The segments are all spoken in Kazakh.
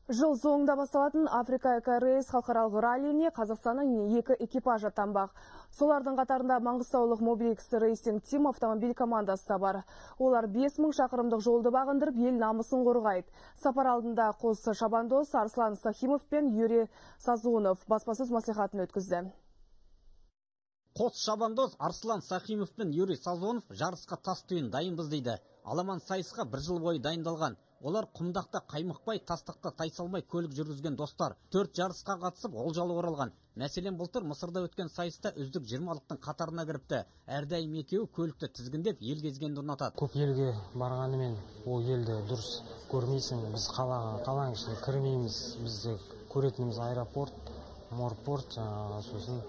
Жыл соңында басталатын Африка Эко-рейс халықаралық раллиіне Қазақстанның 2 экипаж аттанбақ. Солардың қатарында Маңғыстаулық Мобиликс рейсинг тим автомобиль командасы да бар. Олар 5000 шақырымдық жолды бағындырып, ел намысын қорғайды. Сапар алдында қос шабандоз Арслан Сахимов пен Юрий Сазонов баспасөз маслихатын өткізді. Қос шабандоз Арслан Сахимов пен Юрий Сазонов жарысқа тас түйін дайынбыз дейді. Аламан сайысқа 1 жыл бойы дайындалған. Олар құмдақта қаймықпай, тастақта тайсалмай көлік жүргізген достар. 4 жарысқа қатысып, олжалы оралған. Мәселен, былтыр Мысырда өткен сайыста үздік 20-лықтың қатарына кіріпті. Әрдайым екеуі көлікті тізгіндеп, ел кезгенді ұнатады. Көп елге барғанымен ол елді дұрыс көрмейсің. Біз қаланың ішіне кірмейміз. Бізде көретініміз аэропорт, морпорт, сосын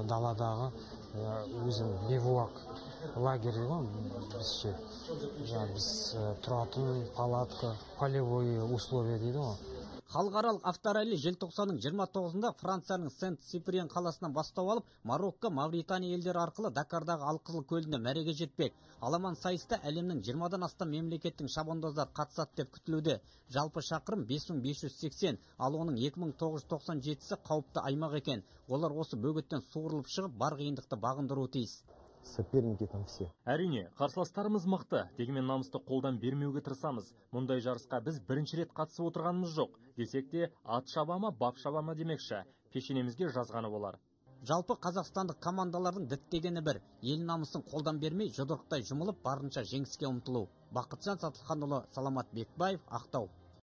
даладағы өзім бивуак лагерь ғой, бізше. Біз тұратын палатка, полевой условия дейді ғой. Халықаралық авторалли желтоқсанның 29-ында Францияның Сент-Сиприен қаласынан бастау алып, Марокко, Мавритания елдері арқылы Дакардағы Алқызыл көліне мәреге жетпек. Аламан сайыста әлемнің 20-дан астам мемлекеттің шабандоздар қатысады деп күтілуде. Жалпы шақырым 5580, ал оның 2997-сі қауіпті аймақ екен. Олар осы бөгеттен суырылып шығып, бар қиындықты бағындыруы тиіс. Соперники там все. Әрине, қарсыластарымыз мықты, дегенмен намысты қолдан бермеуге тырысамыз. Мұндай жарысқа біз бірінші рет қатысып отырғанымыз жоқ. Десек те, ат шабама, бап шабама демекші. Пешенемізге жазғаны болар. Жалпы қазақстандық командалардың діттегені бір. Ел намысын қолдан бермей, жұдырықтай жұмылып, барынша жеңіске ұмтылу. Бақытжан Сатылханұлы, Саламат Бекбаев, Ақтау.